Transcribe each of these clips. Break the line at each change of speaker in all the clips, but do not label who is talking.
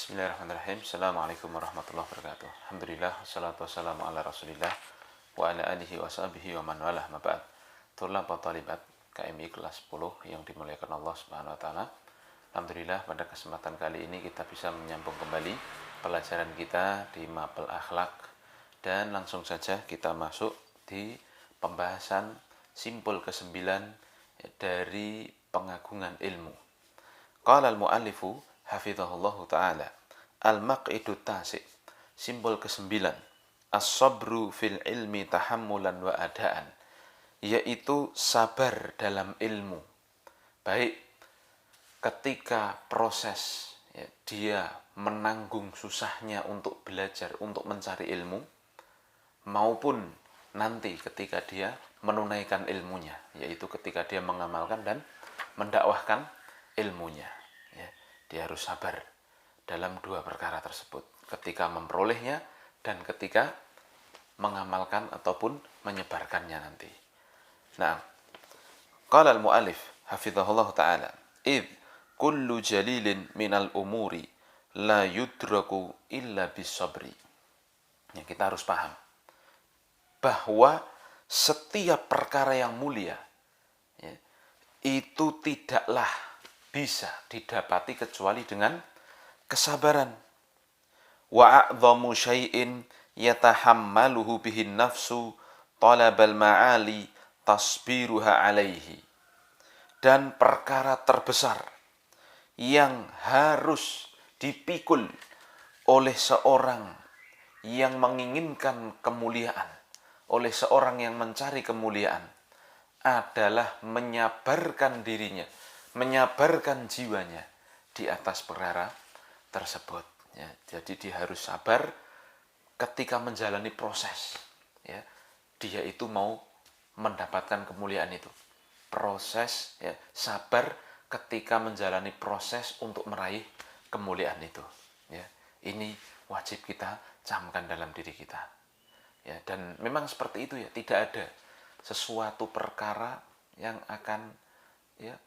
Bismillahirrahmanirrahim. Assalamualaikum warahmatullahi wabarakatuh. Alhamdulillah, wassalatu wassalamu ala rasulillah wa ala alihi wa sahbihi wa man walah, ma ba'd. Tulab wa talibat KMI kelas 10 yang dimuliakan Allah Subhanahu wa taala. Alhamdulillah, pada kesempatan kali ini kita bisa menyambung kembali pelajaran kita di Mapel Akhlak, dan langsung saja kita masuk di pembahasan simpul ke-9 dari pengagungan ilmu. Qala al-muallifu hafizahullahu ta'ala, al-maq'idu tasi', simbol ke-9, as-sabru fil ilmi tahammulan wa adaan, yaitu sabar dalam ilmu, baik ketika proses dia menanggung susahnya untuk belajar, untuk mencari ilmu, maupun nanti ketika dia menunaikan ilmunya, yaitu ketika dia mengamalkan dan mendakwahkan ilmunya. Dia harus sabar dalam dua perkara tersebut, ketika memperolehnya dan ketika mengamalkan ataupun menyebarkannya nanti. Nah, qala al-mu'allif hafizahullah ta'ala, id kullu jalilin minal umuri la yudraku illa bisabri. Ya, kita harus paham bahwa setiap perkara yang mulia itu tidaklah bisa didapati kecuali dengan kesabaran. Wa a'dhamu syai'in yatahammaluhu bihin nafsu talabal ma'ali tasbiruha alaihi. Dan perkara terbesar yang harus dipikul oleh seorang yang menginginkan kemuliaan, oleh seorang yang mencari kemuliaan, adalah menyabarkan dirinya, menyabarkan jiwanya di atas perkara tersebut. Ya, jadi dia harus sabar ketika menjalani proses. Ya, dia itu mau mendapatkan kemuliaan itu. Proses, ya, sabar ketika menjalani proses untuk meraih kemuliaan itu. Ya, ini wajib kita camkan dalam diri kita. Ya, dan memang seperti itu ya, tidak ada sesuatu perkara yang akan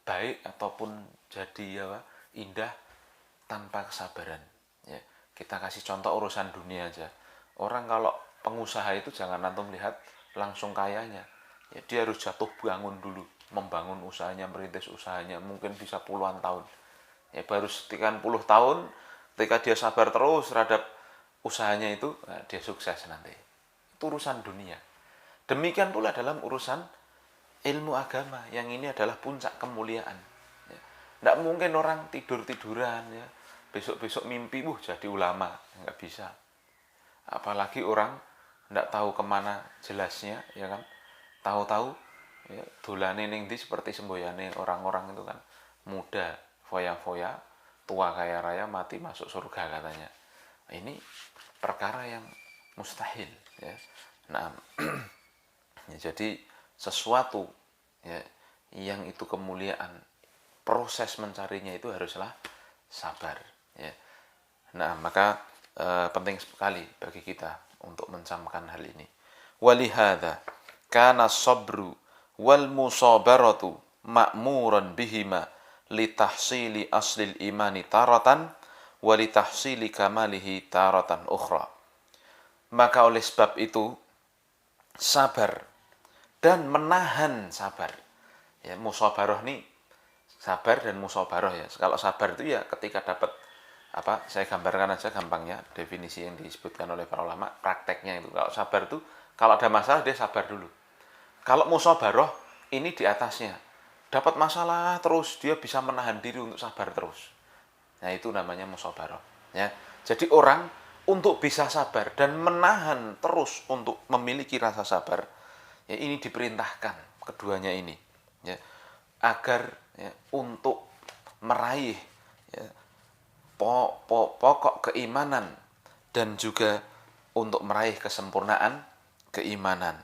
baik ataupun jadi indah tanpa kesabaran. Ya, kita kasih contoh urusan dunia aja. Orang kalau pengusaha itu jangan antum lihat langsung kayanya. Ya, dia harus jatuh bangun dulu, membangun usahanya, merintis usahanya, mungkin bisa puluhan tahun. Ya, baru sekian puluh tahun, ketika dia sabar terus terhadap usahanya itu, nah, dia sukses nanti. Itu urusan dunia. Demikian pula dalam urusan ilmu agama, yang ini adalah puncak kemuliaan. Ya. Tidak mungkin orang tidur-tiduran, ya, besok-besok mimpi, jadi ulama. Nggak bisa. Apalagi orang tidak tahu kemana jelasnya, ya kan. Tahu-tahu, ya, dolane ning ndi seperti semboyane orang-orang itu kan. Muda, foya-foya, tua kaya raya, mati masuk surga katanya. Ini perkara yang mustahil. Ya. Nah, ya, jadi sesuatu yang itu kemuliaan, proses mencarinya itu haruslah sabar. Ya. Nah, maka penting sekali bagi kita untuk mencamkan hal ini. Walihada kana sabru wal musabaratu ma'muran bihima litahsili aslil imani taratan wa litahsili kamalihi taratan ukhra. Maka oleh sebab itu sabar dan menahan sabar. Ya, musabaroh nih, sabar dan musabaroh ya. Kalau sabar itu ya ketika dapat saya gambarkan aja gampangnya definisi yang disebutkan oleh para ulama, prakteknya itu. Kalau sabar itu kalau ada masalah dia sabar dulu. Kalau musabaroh ini di atasnya. Dapat masalah terus dia bisa menahan diri untuk sabar terus. Nah, itu namanya musabaroh. Ya. Jadi orang untuk bisa sabar dan menahan terus untuk memiliki rasa sabar, ya, ini diperintahkan keduanya ini, ya, agar untuk meraih pokok keimanan dan juga untuk meraih kesempurnaan keimanan.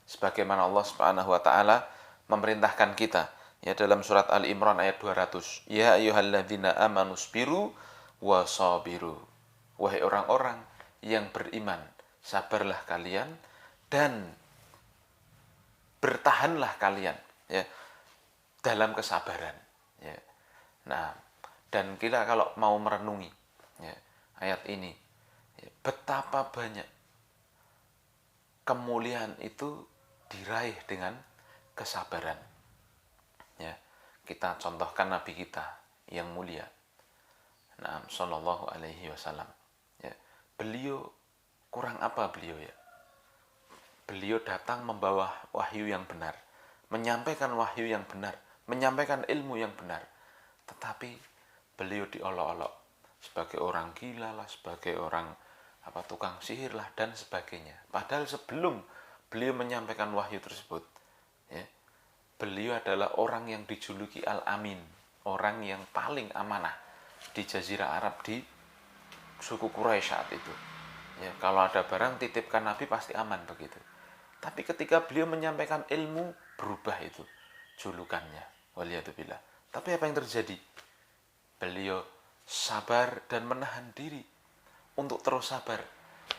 Sebagaimana Allah Subhanahu wa taala memerintahkan kita dalam surat Al-Imran ayat 200. Ya ayyuhalladzina amanu sabiru wa sabiru. Wahai orang-orang yang beriman, sabarlah kalian dan bertahanlah kalian dalam kesabaran. Ya. Nah, dan kita kalau mau merenungi Ya, ayat ini, ya, betapa banyak kemuliaan itu diraih dengan kesabaran. Ya, kita contohkan Nabi kita yang mulia, Sallallahu Alaihi Wasallam. Ya, beliau kurang apa beliau ya? Beliau datang membawa wahyu yang benar, menyampaikan wahyu yang benar, menyampaikan ilmu yang benar. Tetapi beliau diolok-olok sebagai orang gila lah, sebagai orang tukang sihir lah dan sebagainya. Padahal sebelum beliau menyampaikan wahyu tersebut, ya, beliau adalah orang yang dijuluki Al-Amin, orang yang paling amanah di Jazirah Arab, di suku Quraisy saat itu. Ya, kalau ada barang titipkan Nabi pasti aman begitu. Tapi ketika beliau menyampaikan ilmu, berubah itu julukannya. Waliyatubillah. Tapi apa yang terjadi? Beliau sabar dan menahan diri untuk terus sabar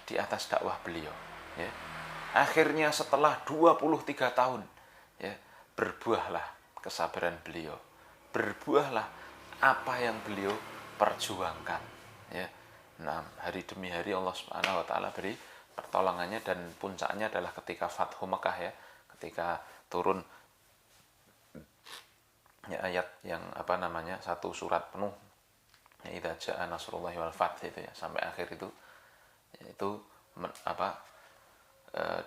di atas dakwah beliau. Ya. Akhirnya setelah 23 tahun, ya, berbuahlah kesabaran beliau. Berbuahlah apa yang beliau perjuangkan. Ya. Nah, hari demi hari Allah Subhanahu wa taala beri pertolongannya, dan puncaknya adalah ketika Fathu Mekah, ya, ketika turun ya, ayat yang satu surat penuh, ya, idza jaa nasrullahi wal fath, itu ya, sampai akhir itu, itu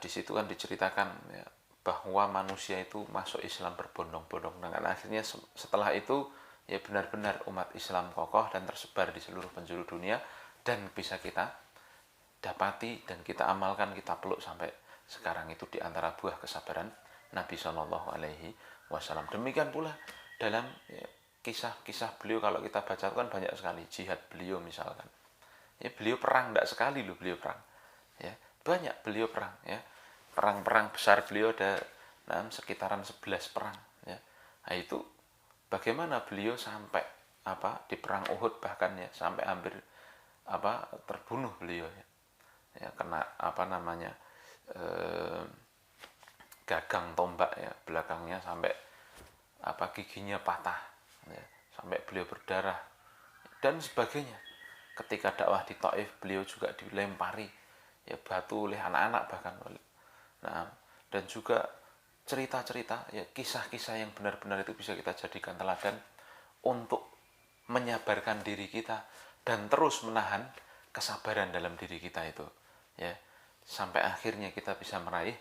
di situ kan diceritakan, ya, bahwa manusia itu masuk Islam berbondong-bondong, dan akhirnya setelah itu ya benar-benar umat Islam kokoh dan tersebar di seluruh penjuru dunia, dan bisa kita dapati dan kita amalkan, kita peluk sampai sekarang. Itu diantara buah kesabaran Nabi Shallallahu Alaihi Wasallam. Demikian pula dalam, ya, kisah-kisah beliau, kalau kita baca kan banyak sekali. Jihad beliau misalkan, ya, beliau perang, tidak sekali loh beliau perang, ya, banyak beliau perang, ya, perang-perang besar beliau ada sekitaran 11 perang, ya. Nah, itu bagaimana beliau sampai di perang Uhud bahkan, ya, sampai hampir terbunuh beliau, ya. Ya, kena gagang tombak, ya, belakangnya sampai giginya patah, ya, sampai beliau berdarah dan sebagainya. Ketika dakwah di Taif, beliau juga dilempari, ya, batu oleh anak-anak bahkan. Nah, dan juga cerita-cerita, ya, kisah-kisah yang benar-benar itu bisa kita jadikan teladan untuk menyabarkan diri kita dan terus menahan kesabaran dalam diri kita itu, ya, sampai akhirnya kita bisa meraih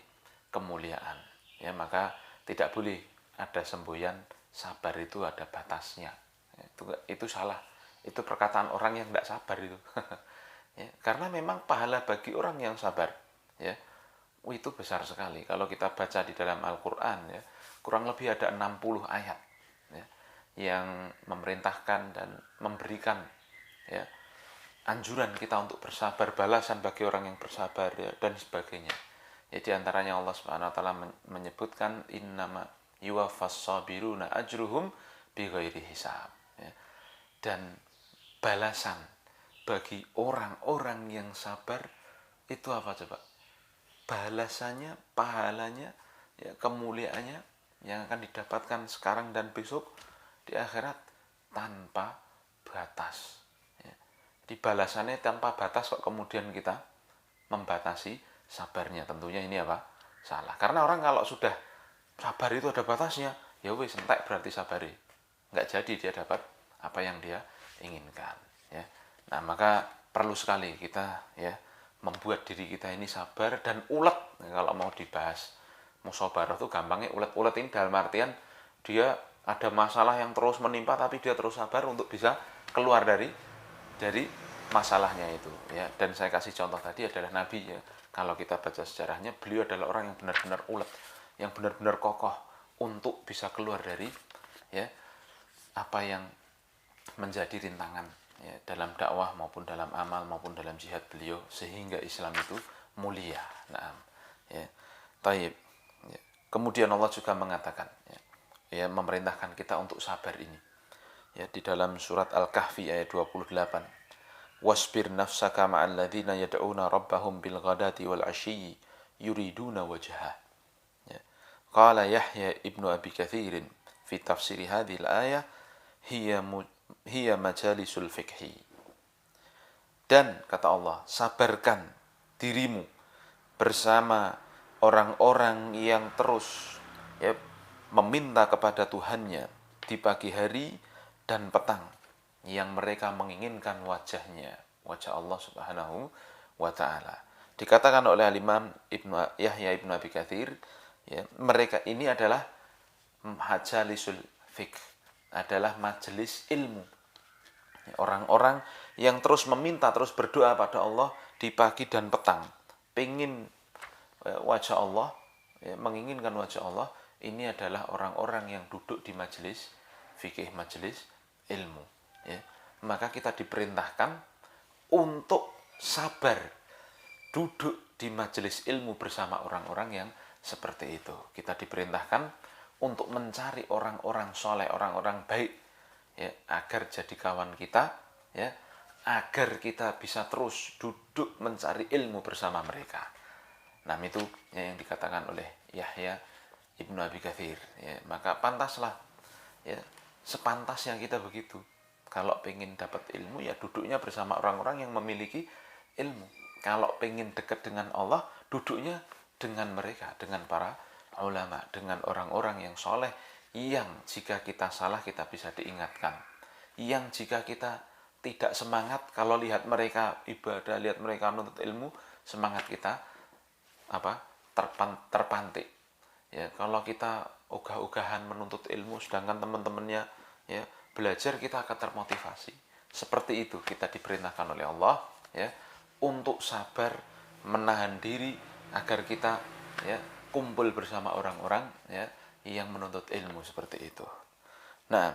kemuliaan. Ya, maka tidak boleh ada semboyan, sabar itu ada batasnya. Itu salah. Itu perkataan orang yang tidak sabar itu. Ya, karena memang pahala bagi orang yang sabar, ya, itu besar sekali. Kalau kita baca di dalam Al-Quran, ya, kurang lebih ada 60 ayat, ya, yang memerintahkan dan memberikan, ya, anjuran kita untuk bersabar, balasan bagi orang yang bersabar, ya, dan sebagainya. Ya, di antaranya Allah Subhanahu wa taala menyebutkan innama yuwaffas sabiruna ajruhum bighairi hisab, ya. Dan balasan bagi orang-orang yang sabar itu apa coba? Balasannya, pahalanya, ya, kemuliaannya yang akan didapatkan sekarang dan besok di akhirat tanpa batas. Di balasannya tanpa batas, kok kemudian kita membatasi sabarnya? Tentunya ini salah. Karena orang kalau sudah sabar itu ada batasnya, ya wis entek berarti sabari, nggak jadi dia dapat apa yang dia inginkan, ya. Nah, maka perlu sekali kita, ya, membuat diri kita ini sabar dan ulet. Kalau mau dibahas musabarah itu gampangnya ulet-ulet ini dalam artian dia ada masalah yang terus menimpa, tapi dia terus sabar untuk bisa keluar dari masalahnya itu, ya. Dan saya kasih contoh tadi adalah Nabi, ya. Kalau kita baca sejarahnya, beliau adalah orang yang benar-benar ulet, yang benar-benar kokoh untuk bisa keluar dari, ya, apa yang menjadi rintangan, ya, dalam dakwah maupun dalam amal maupun dalam jihad beliau, sehingga Islam itu mulia. Nah, ya, taib. Ya. Kemudian Allah juga mengatakan, ya, memerintahkan kita untuk sabar ini, ya, di dalam surat Al-Kahfi ayat 28. Wasbir nafsaka ma'al ladzina yad'una rabbahum bil ghadati wal 'ashyi yuriduna wajhah. Ya. Qala Yahya ibnu Abi Katsir fi tafsir hadhihi al-ayah hiya majalisul fiqhi. Dan kata Allah, sabarkan dirimu bersama orang-orang yang terus ya, meminta kepada Tuhannya di pagi hari dan petang, yang mereka menginginkan wajahnya, wajah Allah Subhanahu wa Ta'ala. Dikatakan oleh Imam Yahya Ibnu Abi Katsir, ya, mereka ini adalah majalisul fiqh, adalah majelis ilmu. Orang-orang yang terus meminta, terus berdoa pada Allah di pagi dan petang, pengen wajah Allah, ya, menginginkan wajah Allah. Ini adalah orang-orang yang duduk di majelis fikih, majelis ilmu, ya. Maka kita diperintahkan untuk sabar duduk di majelis ilmu bersama orang-orang yang seperti itu. Kita diperintahkan untuk mencari orang-orang soleh, orang-orang baik, ya, agar jadi kawan kita, ya, agar kita bisa terus duduk mencari ilmu bersama mereka. Nah, itu yang dikatakan oleh Yahya Ibnu Abi Katsir, ya. Maka pantaslah, ya, sepantasnya kita begitu. Kalau pengen dapat ilmu, ya duduknya bersama orang-orang yang memiliki ilmu. Kalau pengen dekat dengan Allah, duduknya dengan mereka, dengan para ulama, dengan orang-orang yang soleh, yang jika kita salah kita bisa diingatkan, yang jika kita tidak semangat kalau lihat mereka ibadah, lihat mereka menuntut ilmu, semangat kita terpantik, ya. Kalau kita ogah-ogahan menuntut ilmu sedangkan teman-temannya, ya, belajar, kita akan termotivasi. Seperti itu kita diperintahkan oleh Allah, ya, untuk sabar, menahan diri agar kita, ya, kumpul bersama orang-orang, ya, yang menuntut ilmu seperti itu. Nah,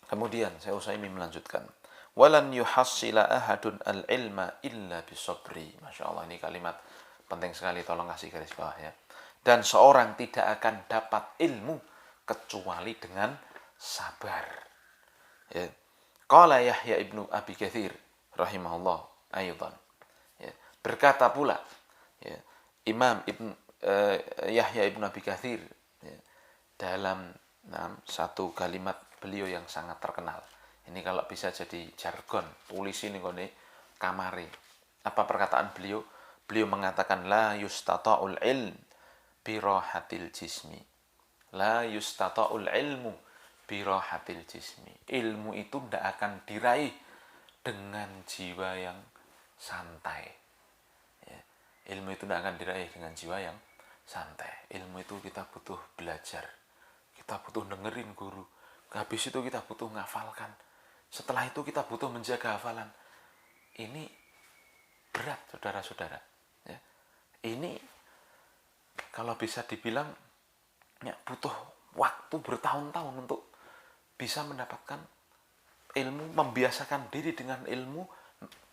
kemudian saya Utsaimin melanjutkan, walan yuhassila ahadun al-ilma illa bisabri. Masya Allah, ini kalimat penting sekali, tolong kasih garis bawah, ya. Dan seorang tidak akan dapat ilmu kecuali dengan sabar, ya. Qala Yahya Ibnu Abi Katsir rahimahullah aydan, ya, berkata pula, ya, Imam Yahya Ibnu Abi Katsir, ya, dalam satu kalimat beliau yang sangat terkenal. Ini kalau bisa jadi jargon, tulis ini kone kamari. Apa perkataan beliau? Beliau mengatakan, la yustata'ul ilm birahatil jismi. La yustata'ul ilmu birahatil jismi. Ilmu itu tidak akan diraih dengan jiwa yang santai, ya. Ilmu itu tidak akan diraih dengan jiwa yang santai. Ilmu itu kita butuh belajar, kita butuh dengerin guru, habis itu kita butuh ngafalkan, setelah itu kita butuh menjaga hafalan. Ini berat, saudara-saudara, ya. Ini kalau bisa dibilang, ya, butuh waktu bertahun-tahun untuk bisa mendapatkan ilmu, membiasakan diri dengan ilmu,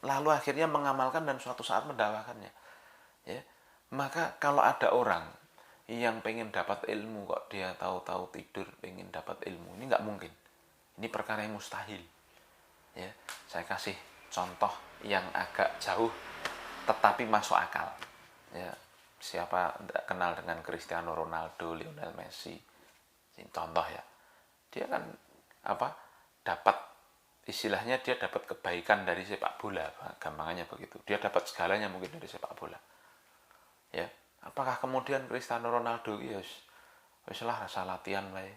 lalu akhirnya mengamalkan dan suatu saat mendakwakannya, ya. Maka kalau ada orang yang pengen dapat ilmu kok dia tahu-tahu tidur pengen dapat ilmu, ini nggak mungkin. Ini perkara yang mustahil, ya. Saya kasih contoh yang agak jauh tetapi masuk akal, ya. Siapa tidak kenal dengan Cristiano Ronaldo, Lionel Messi? Ini contoh, ya. Dia kan dapat, istilahnya dia dapat kebaikan dari sepak bola, gampangannya begitu. Dia dapat segalanya mungkin dari sepak bola, ya. Apakah kemudian Cristiano Ronaldo wis lah rasa latihan wae,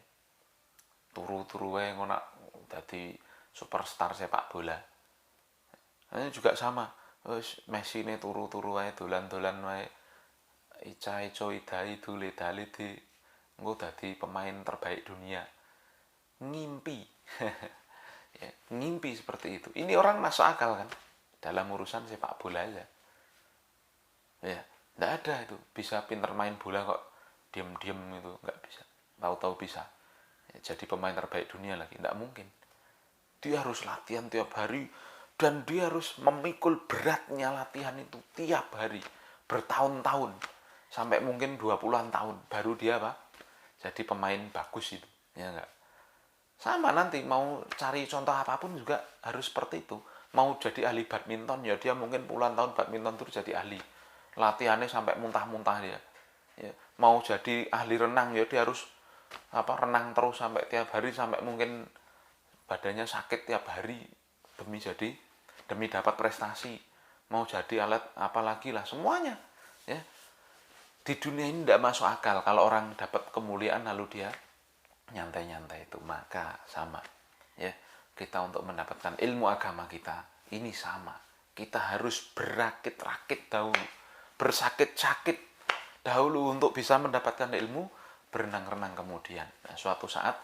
turu-turu wae ngono dadi superstar sepak bola? Ini juga sama, wis Messi ne turu-turu wae, dolan-dolan wae, ica-ico idai dule-dale di engko dadi pemain terbaik dunia. Ngimpi. Ya, ngimpi seperti itu. Ini orang masuk akal kan dalam urusan sepak bola aja, ya. Nggak ada itu bisa pinter main bola kok diam-diam, itu nggak bisa. Tahu-tahu bisa, ya, jadi pemain terbaik dunia lagi, nggak mungkin. Dia harus latihan tiap hari, dan dia harus memikul beratnya latihan itu tiap hari bertahun-tahun, sampai mungkin 20-an tahun baru dia jadi pemain bagus itu, ya enggak. Sama nanti mau cari contoh apapun juga harus seperti itu. Mau jadi ahli badminton, ya dia mungkin puluhan tahun badminton terus jadi ahli, latihannya sampai muntah-muntah dia, ya. Mau jadi ahli renang, ya dia harus renang terus sampai tiap hari, sampai mungkin badannya sakit tiap hari demi jadi demi dapat prestasi, mau jadi alat apalagi lah semuanya, ya. Di dunia ini tidak masuk akal kalau orang dapat kemuliaan lalu dia nyantai-nyantai itu. Maka sama, ya, kita untuk mendapatkan ilmu agama kita ini sama, kita harus berakit-rakit dahulu, bersakit-sakit dahulu untuk bisa mendapatkan ilmu, berenang-renang kemudian. Nah, suatu saat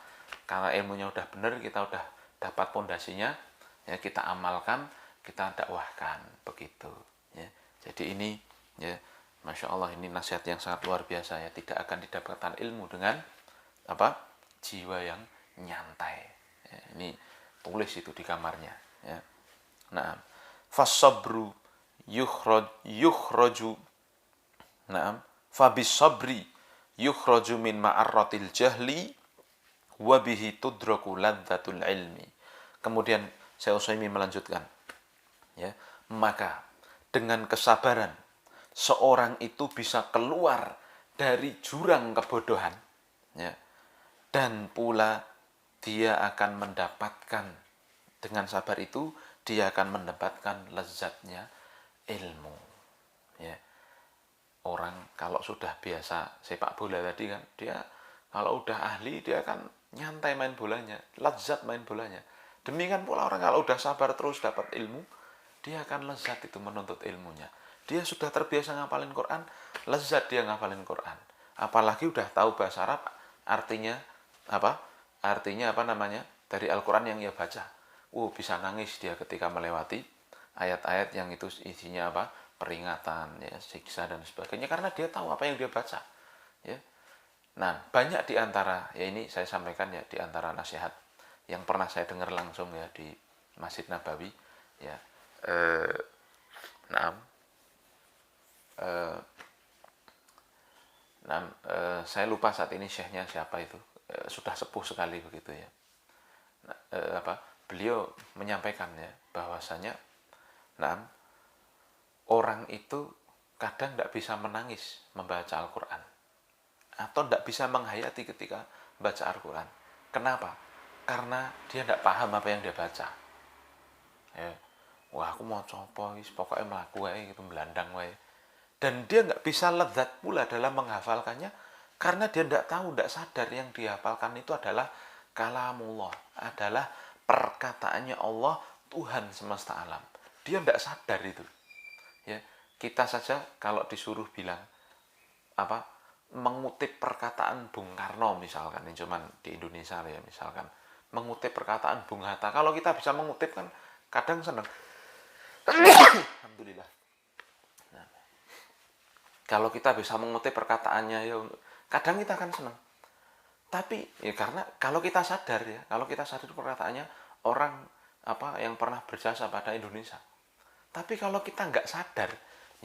karena ilmunya udah benar, kita udah dapat pondasinya, ya, kita amalkan, kita dakwahkan, begitu, ya. Jadi ini, ya, Masya Allah, ini nasihat yang sangat luar biasa, ya. Tidak akan didapatkan ilmu dengan jiwa yang nyantai, ya. Ini tulis itu di kamarnya, ya. Nah, fasabru yukhraju, nah, fabis sabri yukhraju min ma'arratil jahli wa bihi tudraku ladzatul ilmi. Kemudian Syekh Utsaimin melanjutkan, ya, maka dengan kesabaran seorang itu bisa keluar dari jurang kebodohan, ya, dan pula dia akan mendapatkan, dengan sabar itu dia akan mendapatkan lezatnya ilmu, ya. Orang kalau sudah biasa sepak bola tadi kan, dia kalau udah ahli dia akan nyantai main bolanya, lezat main bolanya. Demikian pula orang kalau udah sabar terus dapat ilmu, dia akan lezat itu menuntut ilmunya. Dia sudah terbiasa ngapalin Quran, lezat dia ngapalin Quran. Apalagi udah tahu bahasa Arab, artinya apa? Artinya apa namanya? Dari Al-Quran yang ia baca. Bisa nangis dia ketika melewati ayat-ayat yang itu isinya apa? Peringatan, ya, siksa dan sebagainya, karena dia tahu apa yang dia baca, ya. Nah, banyak di antara, ya ini saya sampaikan, ya, di antara nasihat yang pernah saya dengar langsung, ya, di Masjid Nabawi, ya. Saya lupa saat ini syekhnya siapa itu, sudah sepuh sekali begitu, ya. Nah, beliau menyampaikan, ya, bahwasanya, orang itu kadang tidak bisa menangis membaca Al-Quran, atau tidak bisa menghayati ketika baca Al-Quran. Kenapa? Karena dia tidak paham apa yang dia baca, ya. Wah, aku mau coba, pokoknya melaku aja gitu, melandang aja. Dan dia nggak bisa lezat pula dalam menghafalkannya, karena dia tidak tahu, tidak sadar yang dihafalkan itu adalah kalamullah, adalah perkataannya Allah, Tuhan semesta alam. Dia tidak sadar itu, ya. Kita saja kalau disuruh bilang mengutip perkataan Bung Karno misalkan, ini cuman di Indonesia, ya, misalkan mengutip perkataan Bung Hatta, kalau kita bisa mengutip kan kadang senang. Alhamdulillah. Nah, kalau kita bisa mengutip perkataannya, ya, kadang kita akan senang. Tapi ya karena kalau kita sadar, ya, kalau kita sadar perkataannya orang yang pernah berjasa pada Indonesia. Tapi kalau kita nggak sadar,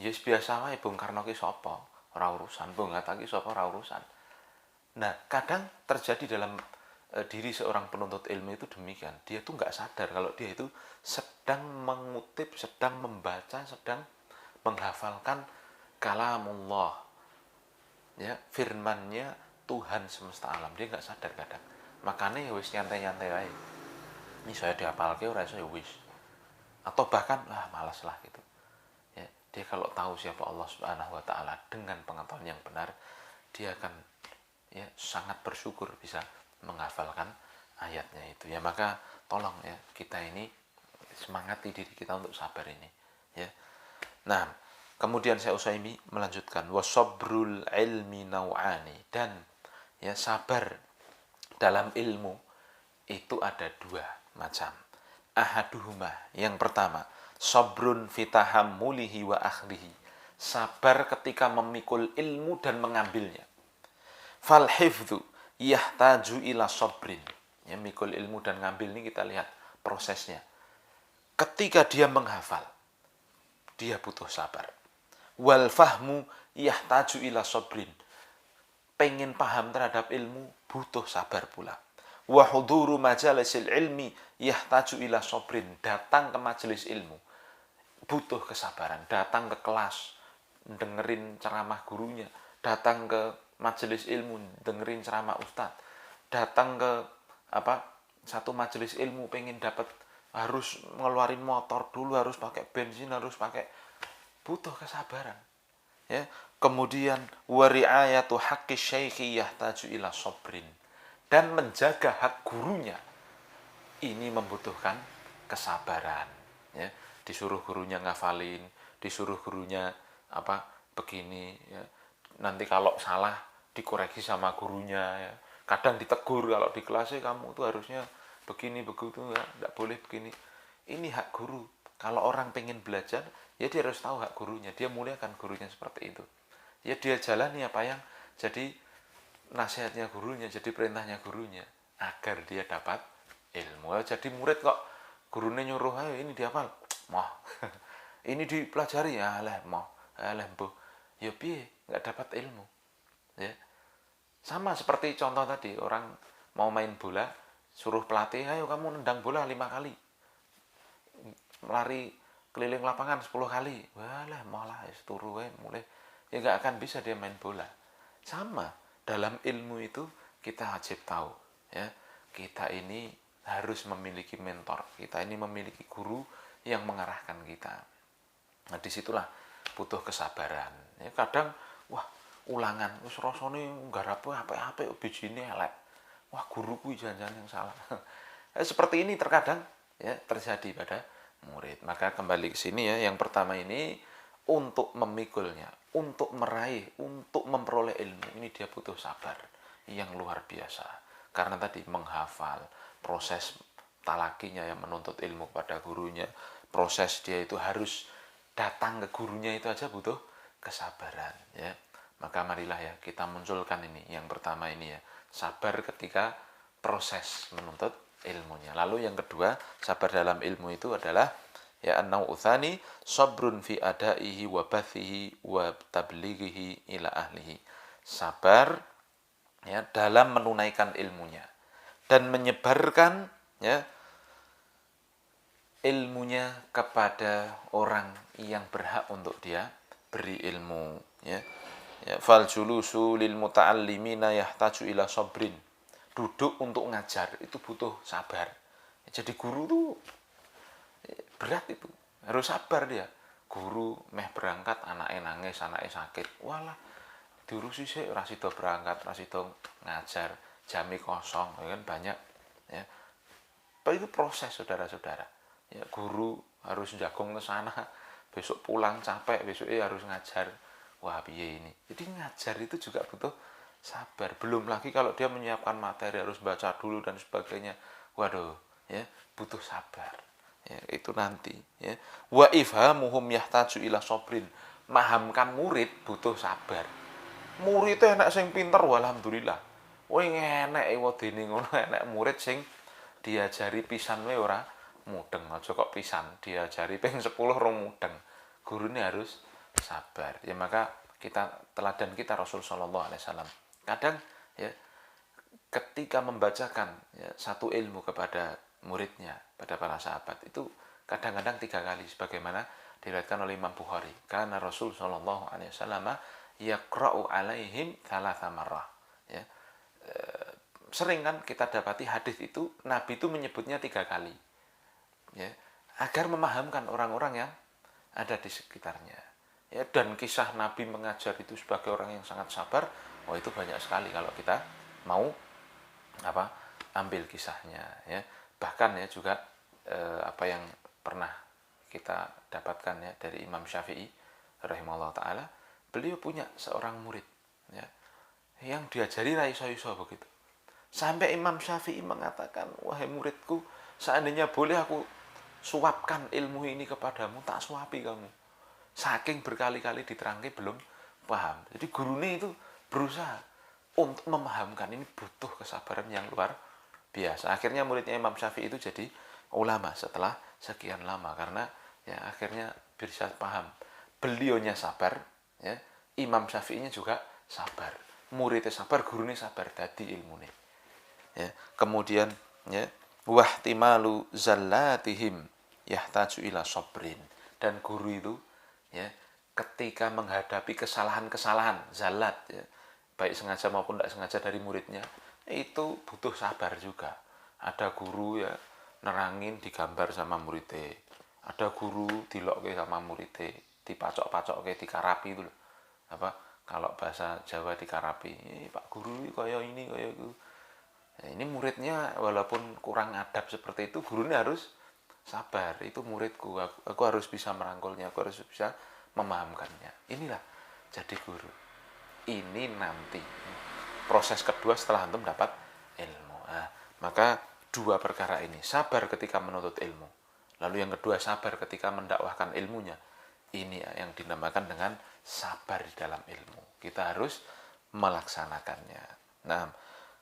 ya biasa wae Bung Karno ki sapa, ora urusan, Bung Hatta ki sapa, ora urusan. Nah, kadang terjadi dalam diri seorang penuntut ilmu itu demikian. Dia tuh nggak sadar kalau dia itu sedang mengutip, sedang membaca, sedang menghafalkan kalamullah, ya, firmannya Tuhan semesta alam. Dia nggak sadar kadang. Makanya ya wis nyantai-nyantai wae. Ini saya dihafalke ora iso ya wis. Atau bahkan malas lah gitu. Ya, dia kalau tahu siapa Allah Subhanahu wa taala dengan pengetahuan yang benar, dia akan, ya, sangat bersyukur bisa menghafalkan ayatnya itu, ya. Maka tolong, ya, kita ini semangati diri kita untuk sabar ini, ya. Nah, kemudian saya Utsaimin melanjutkan, wasabrul ilmi nau'ani, dan, ya, sabar dalam ilmu itu ada dua macam. Ahaduhuma, yang pertama, sabrun fitahammulihi wa akhlihi, sabar ketika memikul ilmu dan mengambilnya. Fal hifdzu yahtaju ila sabrin, ya, mikul ilmu dan ngambil ini kita lihat prosesnya. Ketika dia menghafal, dia butuh sabar. Wal fahmu yahtaju ila sabrin, pengen paham terhadap ilmu butuh sabar pula. Wa huduru majalisil ilmi yahtaju ila sabrin, datang ke majelis ilmu butuh kesabaran. Datang ke kelas dengerin ceramah gurunya, datang ke majelis ilmu dengerin ceramah ustadz, datang ke satu majelis ilmu pengen dapat harus ngeluarin motor dulu, harus pakai bensin, harus pakai, butuh kesabaran. Ya. Kemudian wari'ayatu haqqi syaikhi yahtaju ila sabrin, dan menjaga hak gurunya ini membutuhkan kesabaran. Ya. Disuruh gurunya ngafalin, disuruh gurunya apa begini, ya. Nanti kalau salah dikoreksi sama gurunya, ya. Kadang ditegur kalau di kelasnya, kamu tuh harusnya begini begitu, ya, tidak boleh begini. Ini hak guru. Kalau orang pengen belajar, ya dia harus tahu hak gurunya, dia muliakan gurunya seperti itu. Ya dia jalani apa yang jadi nasihatnya gurunya, jadi perintahnya gurunya, agar dia dapat ilmu. Jadi murid kok gurunya nyuruh, ayo ini dihafal, mau ini dipelajari, ya lah mau, lah mbuh, ya piye, nggak dapat ilmu. Ya sama seperti contoh tadi, orang mau main bola, suruh pelatih, ayo kamu nendang bola 5 kali, lari keliling lapangan 10 kali, walah malah turu mulai, ya nggak akan bisa dia main bola. Sama dalam ilmu itu kita wajib tahu, ya kita ini harus memiliki mentor, kita ini memiliki guru yang mengarahkan kita. Nah disitulah butuh kesabaran. Ya, kadang wah ulangan wis rasane nggarap apik-apik bijine elek, wah guruku jangan-jangan yang salah. Seperti ini terkadang ya terjadi pada murid. Maka kembali ke sini ya, yang pertama ini untuk memikulnya, untuk meraih, untuk memperoleh ilmu ini dia butuh sabar yang luar biasa. Karena tadi menghafal, proses talakinya yang menuntut ilmu pada gurunya, proses dia itu harus datang ke gurunya itu aja butuh kesabaran ya. Maka marilah ya kita munculkan ini yang pertama ini ya, sabar ketika proses menuntut ilmunya. Lalu yang kedua, sabar dalam ilmu itu adalah ya an-nau'utsani sabrun fi adaihi wa bathihi wa tablighihi ila ahlihi. Sabar ya dalam menunaikan ilmunya dan menyebarkan ya ilmunya kepada orang yang berhak untuk dia beri ilmu ya. Ya fal julusu lil muta'allimina yahtaju ila sabrin. Duduk untuk ngajar itu butuh sabar. Jadi guru tuh berat itu, harus sabar dia. Guru meh berangkat, anaknya nangis, anaknya sakit, walah diurusi sih, ora sida berangkat, ora sida ngajar, jami kosong, ya kan banyak ya. Itu proses saudara-saudara. Ya guru harus jagung ke sana, besok pulang capek, besoknya harus ngajar. Wah piye ini. Jadi ngajar itu juga butuh sabar. Belum lagi kalau dia menyiapkan materi harus baca dulu dan sebagainya. Waduh, ya butuh sabar. Ya, itu nanti ya. Wa ifhamuhum yahtaju ila sabrin. Mahamkan murid butuh sabar. Murid itu enak sing pinter alhamdulillah. Woi enek wedine ngono, enek murid sing diajari pisan wae ora mudeng. Aja kok pisan diajari ping 10 ora mudeng. Gurune harus sabar. Ya maka kita teladan kita Rasul sallallahu alaihi wasallam. Kadang ya ketika membacakan ya, satu ilmu kepada muridnya, pada para sahabat itu kadang-kadang 3 kali sebagaimana diriwayatkan oleh Imam Bukhari. Karena Rasul sallallahu alaihi wasallam yaqra'u alaihim thalatha marrah. Ya. Sering kan kita dapati hadis itu Nabi itu menyebutnya 3 kali. Ya, agar memahamkan orang-orang yang ada di sekitarnya. Ya, dan kisah Nabi mengajar itu sebagai orang yang sangat sabar, oh itu banyak sekali kalau kita mau ambil kisahnya ya. Bahkan ya juga apa yang pernah kita dapatkan ya dari Imam Syafi'i rahimahullah taala, beliau punya seorang murid ya yang diajari ra iso-iso begitu. Sampai Imam Syafi'i mengatakan, wahai muridku, seandainya boleh aku suapkan ilmu ini kepadamu, tak suapi kamu. Saking berkali-kali diterangke belum paham. Jadi gurunya itu berusaha untuk memahamkan, ini butuh kesabaran yang luar biasa. Akhirnya muridnya Imam Syafi'i itu jadi ulama setelah sekian lama, karena ya akhirnya bisa paham. Beliaunya sabar, ya, Imam Syafi'inya juga sabar. Muridnya sabar, gurunya sabar, dadi ilmune. Ya, kemudian ya wahtimalu zallatihim yahtaju ila sabrin. Dan guru itu ya ketika menghadapi kesalahan-kesalahan zallat ya, baik sengaja maupun tidak sengaja dari muridnya, itu butuh sabar juga. Ada guru ya nerangin digambar sama muridnya. Ada guru dilokke sama muridnya, dipacok-pacokke, dikarapi itu loh. Apa kalau bahasa Jawa dikarapi, Pak Guru kaya ini kaya itu. Nah, ini muridnya walaupun kurang adab seperti itu, gurunya harus sabar. Itu muridku, aku harus bisa merangkulnya, aku harus bisa memahamkannya. Inilah jadi guru. Ini nanti proses kedua setelah antum dapat ilmu. Nah, maka dua perkara ini, sabar ketika menuntut ilmu, lalu yang kedua sabar ketika mendakwahkan ilmunya. Ini yang dinamakan dengan sabar di dalam ilmu. Kita harus melaksanakannya. Nah,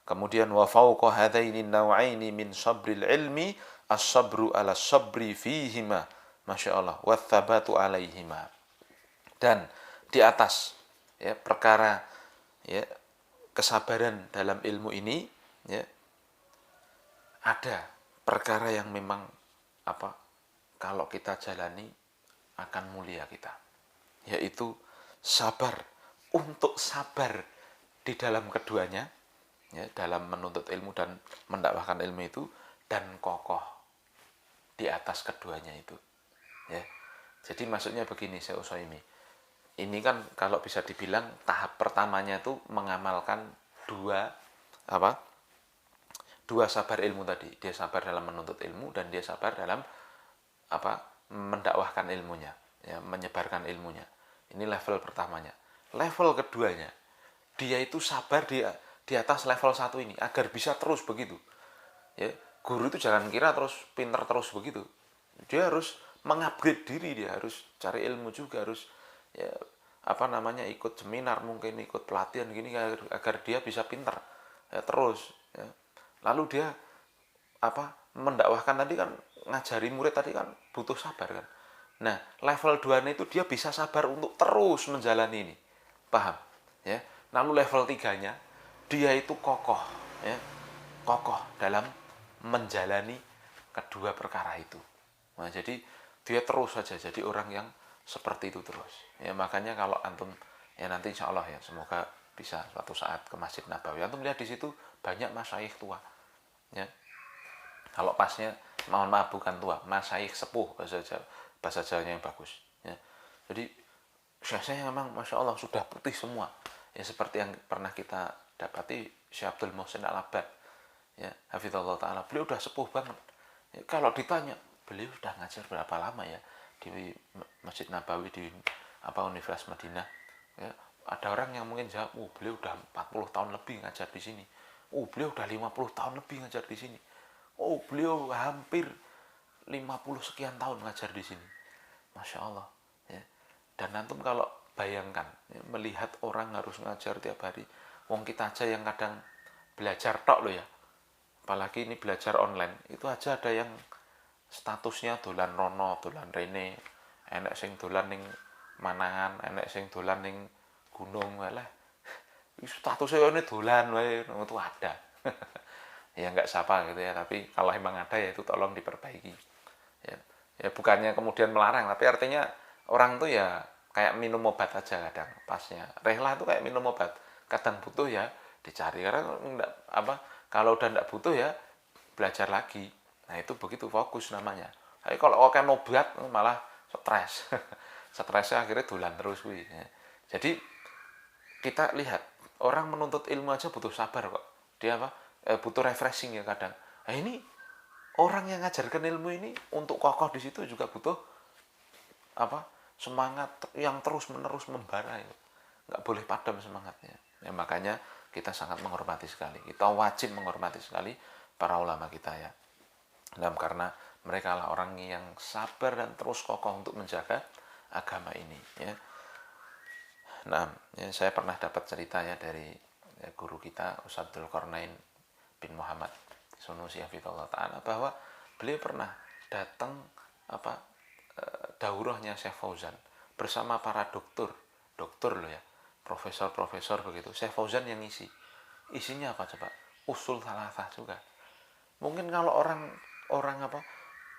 kemudian wa fauqa hadaini nawaini min sabril ilmi as-sabru ala sabri fihima. Masya Allah, wa thabatu alaihima. Dan di atas ya perkara ya kesabaran dalam ilmu ini ya ada perkara yang memang apa kalau kita jalani akan mulia kita, yaitu sabar, untuk sabar di dalam keduanya ya, dalam menuntut ilmu dan mendakwahkan ilmu itu, dan kokoh di atas keduanya itu ya. Jadi maksudnya begini, Syekh Utsaimin, ini kan kalau bisa dibilang tahap pertamanya itu mengamalkan dua apa dua sabar ilmu tadi. Dia sabar dalam menuntut ilmu dan dia sabar dalam apa mendakwahkan ilmunya ya, menyebarkan ilmunya. Ini level pertamanya. Level keduanya, dia itu sabar di atas level satu ini agar bisa terus begitu ya. Guru itu jangan kira terus pinter terus begitu, dia harus mengupgrade diri, dia harus cari ilmu juga, harus ya apa namanya ikut seminar, mungkin ikut pelatihan gini agar dia bisa pinter ya, terus ya. Lalu dia apa mendakwahkan tadi kan, ngajari murid tadi kan butuh sabar kan. Nah level 2 itu dia bisa sabar untuk terus menjalani ini, paham ya. Lalu level 3-nya dia itu kokoh ya, kokoh dalam menjalani kedua perkara itu. Nah, jadi dia terus saja jadi orang yang seperti itu terus. Ya makanya kalau antum ya nanti insya Allah ya semoga bisa suatu saat ke Masjid Nabawi, antum lihat di situ banyak masyayikh tua. Ya. Kalau pasnya mohon maaf bukan tua, masyayikh sepuh bahasa Jawanya yang bagus. Ya. Jadi saya memang masya Allah sudah putih semua. Ya seperti yang pernah kita dapati Syekh Abdul Muhsin Al-Abbad. Ya, hafizallahu taala, beliau udah sepuh banget ya, kalau ditanya beliau sudah ngajar berapa lama ya di Masjid Nabawi di apa Universitas Madinah ya, ada orang yang mungkin jawab beliau udah 40 tahun lebih ngajar di sini, beliau udah 50 tahun lebih ngajar di sini, beliau hampir 50 sekian tahun ngajar di sini, masya Allah ya. Dan antum kalau bayangkan ya, melihat orang harus ngajar tiap hari, wong kita aja yang kadang belajar tok loh ya, apalagi ini belajar online, itu aja ada yang statusnya dolan rono, dolan rene, enek sing dolan ning Manangan, enek sing dolan ning gunung, walah statusnya ini dolan wae, itu ada. Ya nggak siapa gitu ya, tapi kalau emang ada ya itu tolong diperbaiki. Ya, ya bukannya kemudian melarang, tapi artinya orang tuh ya kayak minum obat aja kadang pasnya. Rehlah itu kayak minum obat, kadang butuh ya dicari, karena enggak apa kalau udah tidak butuh ya belajar lagi. Nah itu begitu fokus namanya. Tapi kalau oke obat malah stres. Stresnya akhirnya dolan terus. Ya. Jadi kita lihat orang menuntut ilmu aja butuh sabar kok. Dia apa? Butuh refreshing ya kadang. Nah ini orang yang ngajarkan ilmu ini untuk kokoh di situ juga butuh apa? Semangat yang terus menerus membara. Ya. Nggak boleh padam semangatnya. Ya, makanya kita sangat menghormati sekali, kita wajib menghormati sekali para ulama kita ya. Dan karena mereka lah orang yang sabar dan terus kokoh untuk menjaga agama ini ya. Nah ya, saya pernah dapat cerita ya dari ya, guru kita Ustadz Dzulkarnain bin Muhammad Sunusi hafizallahu taala, bahwa beliau pernah datang apa daurahnya Syekh Fauzan bersama para dokter loh ya, profesor begitu. Syekh Fauzan yang ngisi. Isinya apa coba? Usul salasah juga. Mungkin kalau orang apa?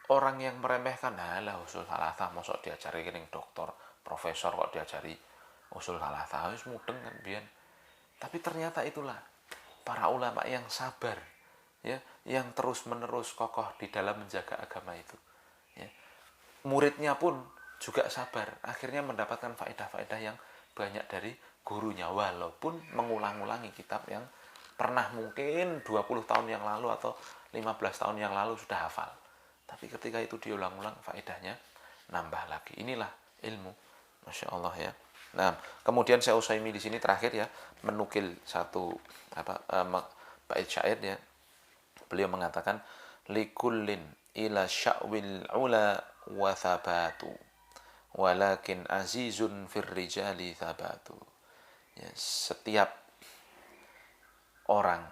Orang yang meremehkan, lah usul salasah mosok diajari kening dokter, profesor kok diajari usul salasah, wis mudeng kan biyen. Tapi ternyata itulah para ulama yang sabar ya, yang terus-menerus kokoh di dalam menjaga agama itu. Ya. Muridnya pun juga sabar, akhirnya mendapatkan faedah-faedah yang banyak dari gurunya, walaupun mengulang-ulangi kitab yang pernah mungkin 20 tahun yang lalu atau 15 tahun yang lalu sudah hafal. Tapi ketika itu diulang-ulang, faedahnya nambah lagi. Inilah ilmu. Masya Allah ya. Nah, kemudian Syekh Utsaimin di sini terakhir ya menukil satu bait syair ya. Beliau mengatakan likullin ila sya'wil ula wa thabatu walakin azizun fir rijali thabatu. Ya, setiap orang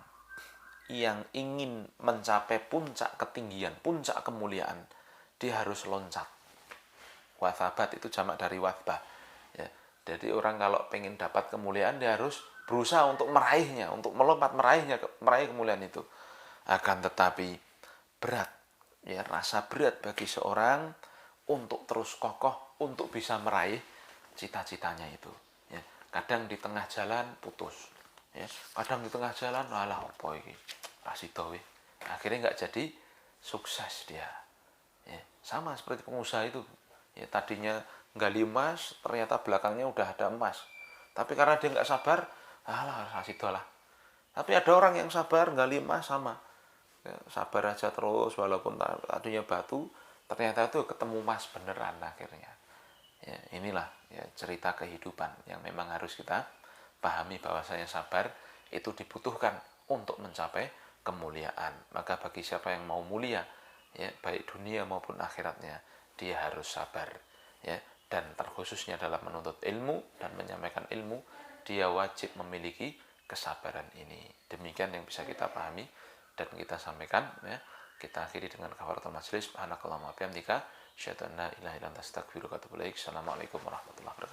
yang ingin mencapai puncak ketinggian, puncak kemuliaan, dia harus loncat. Wathabat itu jamak dari wathbah. Ya, jadi orang kalau pengen dapat kemuliaan, dia harus berusaha untuk meraihnya, untuk melompat meraih kemuliaan itu. Akan tetapi berat, ya rasa berat bagi seorang untuk terus kokoh, untuk bisa meraih cita-citanya itu. Ya, kadang di tengah jalan putus, ya, kadang di tengah jalan alah apa iki rasido we, akhirnya nggak jadi sukses dia. Ya, sama seperti pengusaha itu, ya tadinya gali emas ternyata belakangnya udah ada emas, tapi karena dia nggak sabar, alah rasido lah. Tapi ada orang yang sabar gali emas, sama ya, sabar aja terus walaupun tadinya batu, ternyata itu ketemu emas beneran akhirnya. Ya, inilah ya cerita kehidupan yang memang harus kita pahami, bahwasanya sabar itu dibutuhkan untuk mencapai kemuliaan. Maka bagi siapa yang mau mulia, ya baik dunia maupun akhiratnya, dia harus sabar. Ya, dan terkhususnya dalam menuntut ilmu dan menyampaikan ilmu, dia wajib memiliki kesabaran ini. Demikian yang bisa kita pahami dan kita sampaikan. Ya, kita akhiri dengan kafaratul majlis. Subhanakallahumma wa bihamdika, asyhadu an la ilaha illa anta astaghfiruka wa atubu ilaik. Assalamualaikum warahmatullahi wabarakatuh.